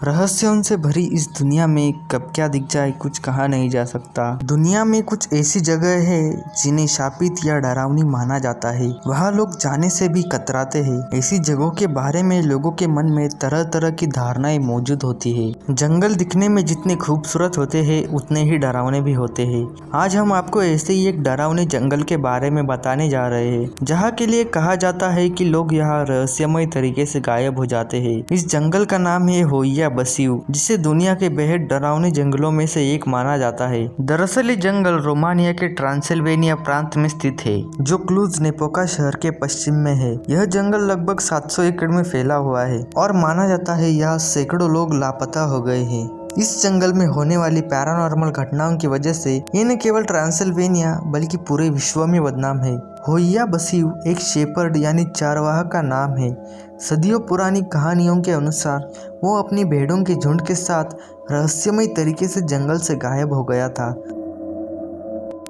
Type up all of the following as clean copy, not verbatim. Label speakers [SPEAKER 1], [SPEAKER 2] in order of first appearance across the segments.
[SPEAKER 1] रहस्यों से भरी इस दुनिया में कब क्या दिख जाए कुछ कहा नहीं जा सकता। दुनिया में कुछ ऐसी जगह है जिन्हें शापित या डरावनी माना जाता है। वहाँ लोग जाने से भी कतराते हैं। ऐसी जगहों के बारे में लोगों के मन में तरह तरह की धारणाएं मौजूद होती है। जंगल दिखने में जितने खूबसूरत होते हैं उतने ही डरावने भी होते हैं। आज हम आपको ऐसे ही एक डरावने जंगल के बारे में बताने जा रहे हैं, जहाँ के लिए कहा जाता है कि लोग यहाँ रहस्यमय तरीके से गायब हो जाते हैं। इस जंगल का नाम है होइया बसिउ, जिसे दुनिया के बेहद डरावने जंगलों में से एक माना जाता है। दरअसल ये जंगल रोमानिया के ट्रांसिल्वेनिया प्रांत में स्थित है, जो क्लूज नेपोका शहर के पश्चिम में है। यह जंगल लगभग 700 एकड़ में फैला हुआ है और माना जाता है यहाँ सैकड़ों लोग लापता हो गए हैं। इस जंगल में होने वाली पैरानॉर्मल घटनाओं की वजह से ये न केवल ट्रांसिल्वेनिया बल्कि पूरे विश्व में बदनाम है। होइया बसिउ एक शेपर्ड यानी चारवाह का नाम है। सदियों पुरानी कहानियों के अनुसार वो अपनी भेड़ों के झुंड के साथ रहस्यमय तरीके से जंगल से गायब हो गया था।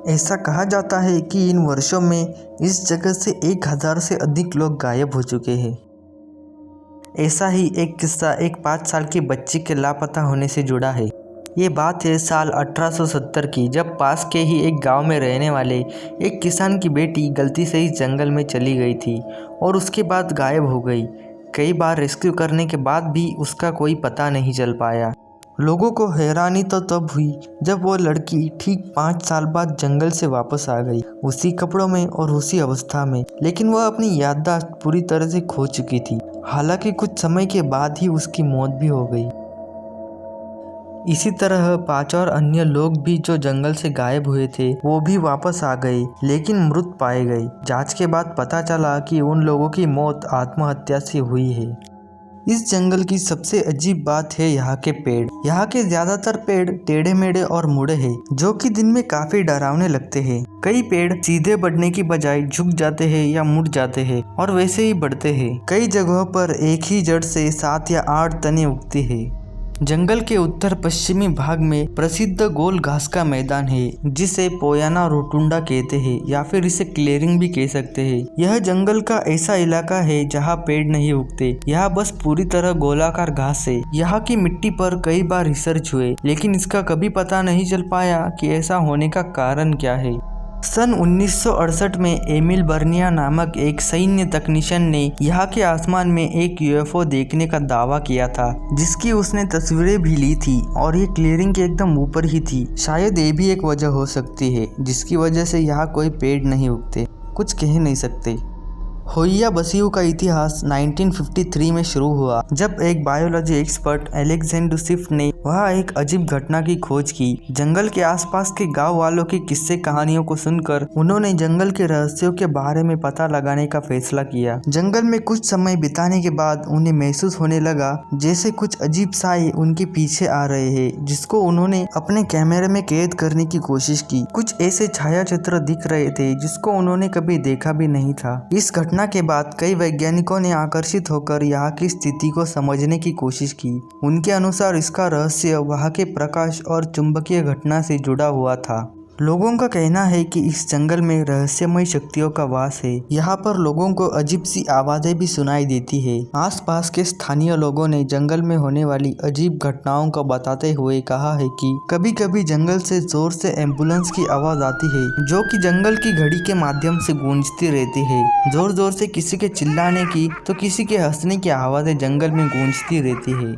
[SPEAKER 1] ऐसा कहा जाता है कि इन वर्षों में इस जगह से 1000 से अधिक लोग गायब हो चुके हैं। ऐसा ही एक किस्सा एक 5 साल की बच्ची के लापता होने से जुड़ा है। ये बात है साल 1870 की, जब पास के ही एक गांव में रहने वाले एक किसान की बेटी गलती से इस जंगल में चली गई थी और उसके बाद गायब हो गई। कई बार रेस्क्यू करने के बाद भी उसका कोई पता नहीं चल पाया। लोगों को हैरानी तो तब हुई जब वो लड़की ठीक 5 साल बाद जंगल से वापस आ गई, उसी कपड़ों में और उसी अवस्था में, लेकिन वह अपनी याददाश्त पूरी तरह से खो चुकी थी। हालांकि कुछ समय के बाद ही उसकी मौत भी हो गई। इसी तरह 5 और अन्य लोग भी जो जंगल से गायब हुए थे वो भी वापस आ गए, लेकिन मृत पाए गए। जांच के बाद पता चला कि उन लोगों की मौत आत्महत्या से हुई है। इस जंगल की सबसे अजीब बात है यहाँ के पेड़। यहाँ के ज्यादातर पेड़ टेढ़े मेढ़े और मुड़े हैं, जो कि दिन में काफी डरावने लगते हैं। कई पेड़ सीधे बढ़ने की बजाय झुक जाते हैं या मुड़ जाते हैं और वैसे ही बढ़ते हैं। कई जगहों पर एक ही जड़ से 7 या 8 तने उगते हैं। जंगल के उत्तर पश्चिमी भाग में प्रसिद्ध गोल घास का मैदान है, जिसे पोयाना रोटुंडा कहते हैं या फिर इसे क्लियरिंग भी कह सकते हैं। यह जंगल का ऐसा इलाका है जहाँ पेड़ नहीं उगते, यहाँ बस पूरी तरह गोलाकार घास है। यहाँ की मिट्टी पर कई बार रिसर्च हुए, लेकिन इसका कभी पता नहीं चल पाया कि ऐसा होने का कारण क्या है। सन 1968 में एमिल बर्निया नामक एक सैन्य तकनीशियन ने यहाँ के आसमान में एक यूएफओ देखने का दावा किया था, जिसकी उसने तस्वीरें भी ली थी और ये क्लियरिंग के एकदम ऊपर ही थी। शायद ये भी एक वजह हो सकती है जिसकी वजह से यहाँ कोई पेड़ नहीं उगते। कुछ कह नहीं सकते। होइया बसिउ का इतिहास 1953 में शुरू हुआ, जब एक बायोलॉजी एक्सपर्ट अलेक्जेंडर स्विफ्ट ने वहाँ एक अजीब घटना की खोज की। जंगल के आसपास के गांव वालों की किस्से कहानियों को सुनकर उन्होंने जंगल के रहस्यों के बारे में पता लगाने का फैसला किया। जंगल में कुछ समय बिताने के बाद उन्हें महसूस होने लगा जैसे कुछ अजीब साए उनके पीछे आ रहे हैं, जिसको उन्होंने अपने कैमरे में कैद करने की कोशिश की। कुछ ऐसे छाया चित्र दिख रहे थे जिसको उन्होंने कभी देखा भी नहीं था। इस घटना के बाद कई वैज्ञानिकों ने आकर्षित होकर यहाँ की स्थिति को समझने की कोशिश की। उनके अनुसार इसका रहस्य वहाँ के प्रकाश और चुंबकीय घटना से जुड़ा हुआ था। लोगों का कहना है कि इस जंगल में रहस्यमय शक्तियों का वास है। यहाँ पर लोगों को अजीब सी आवाजें भी सुनाई देती है। आसपास के स्थानीय लोगों ने जंगल में होने वाली अजीब घटनाओं को बताते हुए कहा है कि कभी कभी जंगल से जोर से एम्बुलेंस की आवाज आती है, जो कि जंगल की घड़ी के माध्यम से गूंजती रहती है। जोर जोर से किसी के चिल्लाने की तो किसी के हंसने की आवाजें जंगल में गूंजती रहती है।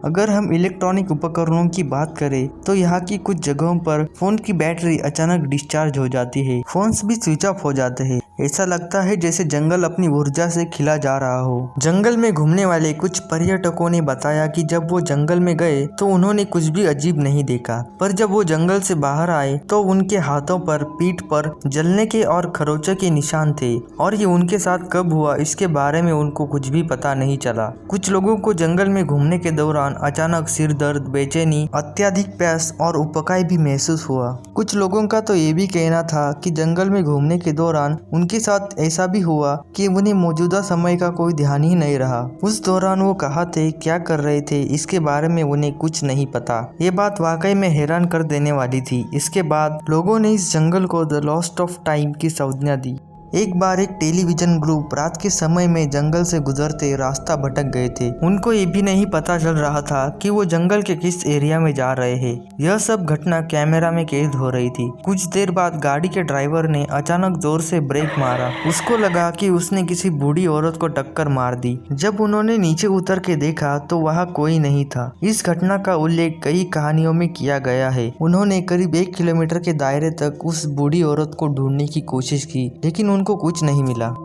[SPEAKER 1] अगर हम इलेक्ट्रॉनिक उपकरणों की बात करें तो यहाँ की कुछ जगहों पर फोन की बैटरी अचानक डिस्चार्ज हो जाती है। फोन्स भी स्विच ऑफ हो जाते हैं। ऐसा लगता है जैसे जंगल अपनी ऊर्जा से खिला जा रहा हो। जंगल में घूमने वाले कुछ पर्यटकों ने बताया कि जब वो जंगल में गए तो उन्होंने कुछ भी अजीब नहीं देखा, पर जब वो जंगल से बाहर आए तो उनके हाथों पर, पीठ पर जलने के और खरोंचों के निशान थे, और ये उनके साथ कब हुआ इसके बारे में उनको कुछ भी पता नहीं चला। कुछ लोगों को जंगल में घूमने के दौरान अचानक सिर दर्द, बेचैनी, अत्यधिक प्यास और उबकाई भी महसूस हुआ। कुछ लोगों का तो ये भी कहना था कि जंगल में घूमने के दौरान उनके साथ ऐसा भी हुआ कि उन्हें मौजूदा समय का कोई ध्यान ही नहीं रहा। उस दौरान वो कहाँ थे, क्या कर रहे थे, इसके बारे में उन्हें कुछ नहीं पता। ये बात वाकई में हैरान कर देने वाली थी। इसके बाद लोगों ने इस जंगल को द लॉस्ट ऑफ टाइम की संज्ञा दी। एक बार एक टेलीविजन ग्रुप रात के समय में जंगल से गुजरते रास्ता भटक गए थे। उनको ये भी नहीं पता चल रहा था कि वो जंगल के किस एरिया में जा रहे हैं। यह सब घटना कैमरा में कैद हो रही थी। कुछ देर बाद गाड़ी के ड्राइवर ने अचानक जोर से ब्रेक मारा। उसको लगा कि उसने किसी बूढ़ी औरत को टक्कर मार दी। जब उन्होंने नीचे उतर के देखा तो वहाँ कोई नहीं था। इस घटना का उल्लेख कई कहानियों में किया गया है। उन्होंने करीब 1 किलोमीटर के दायरे तक उस बूढ़ी औरत को ढूंढने की कोशिश की, लेकिन उनको कुछ नहीं मिला।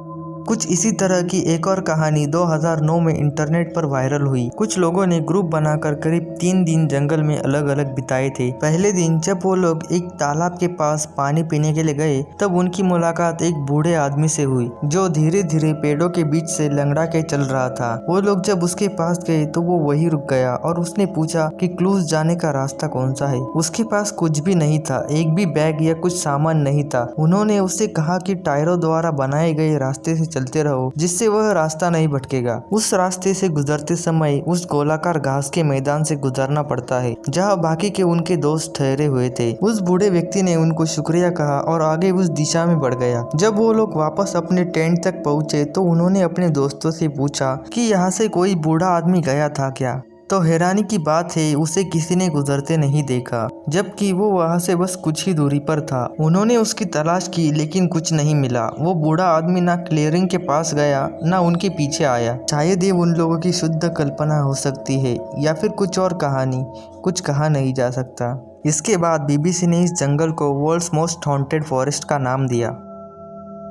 [SPEAKER 1] कुछ इसी तरह की एक और कहानी 2009 में इंटरनेट पर वायरल हुई। कुछ लोगों ने ग्रुप बनाकर करीब 3 दिन जंगल में अलग अलग बिताए थे। पहले दिन जब वो लोग एक तालाब के पास पानी पीने के लिए गए, तब उनकी मुलाकात एक बूढ़े आदमी से हुई जो धीरे धीरे पेड़ों के बीच से लंगड़ा के चल रहा था। वो लोग जब उसके पास गए तो वो वहीं रुक गया और उसने पूछा कि क्लूज जाने का रास्ता कौन सा है। उसके पास कुछ भी नहीं था, एक भी बैग या कुछ सामान नहीं था। उन्होंने उससे कहा कि टायरों द्वारा बनाए गए रास्ते से चलते रहो, जिससे वह रास्ता नहीं भटकेगा। उस रास्ते से गुजरते समय उस गोलाकार घास के मैदान से गुजरना पड़ता है जहाँ बाकी के उनके दोस्त ठहरे हुए थे। उस बूढ़े व्यक्ति ने उनको शुक्रिया कहा और आगे उस दिशा में बढ़ गया। जब वो लोग वापस अपने टेंट तक पहुँचे तो उन्होंने अपने दोस्तों से पूछा कि यहाँ से कोई बूढ़ा आदमी गया था क्या। तो हैरानी की बात है, उसे किसी ने गुजरते नहीं देखा, जबकि वो वहाँ से बस कुछ ही दूरी पर था। उन्होंने उसकी तलाश की लेकिन कुछ नहीं मिला। वो बूढ़ा आदमी ना क्लियरिंग के पास गया ना उनके पीछे आया। शायद ये उन लोगों की शुद्ध कल्पना हो सकती है या फिर कुछ और कहानी, कुछ कहा नहीं जा सकता। इसके बाद बीबीसी ने इस जंगल को वर्ल्ड्स मोस्ट हॉन्टेड फॉरेस्ट का नाम दिया।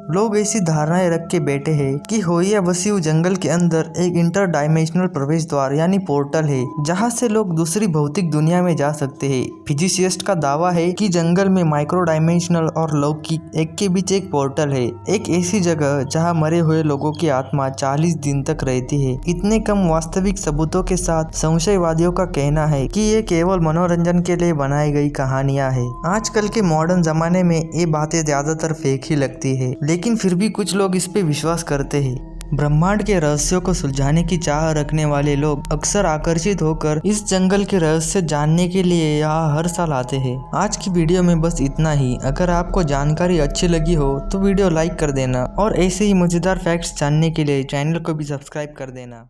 [SPEAKER 1] लोग ऐसी धारणाएं रख के बैठे हैं कि होया वसीउ जंगल के अंदर एक इंटर डायमेंशनल प्रवेश द्वार यानी पोर्टल है, जहां से लोग दूसरी भौतिक दुनिया में जा सकते हैं। फिजिसिस्ट का दावा है कि जंगल में माइक्रो डायमेंशनल और लौकिक एक के बीच एक पोर्टल है, एक ऐसी जगह जहां मरे हुए लोगों की आत्मा 40 दिन तक रहती है। इतने कम वास्तविक सबूतों के साथ संशयवादियों का कहना है कि ये केवल मनोरंजन के लिए बनाई गई कहानियां हैं। आजकल के मॉडर्न जमाने में ये बातें ज्यादातर फेक ही लगती है, लेकिन फिर भी कुछ लोग इस पे विश्वास करते हैं। ब्रह्मांड के रहस्यों को सुलझाने की चाह रखने वाले लोग अक्सर आकर्षित होकर इस जंगल के रहस्य जानने के लिए यहाँ हर साल आते हैं। आज की वीडियो में बस इतना ही। अगर आपको जानकारी अच्छी लगी हो तो वीडियो लाइक कर देना और ऐसे ही मजेदार फैक्ट्स जानने के लिए चैनल को भी सब्सक्राइब कर देना।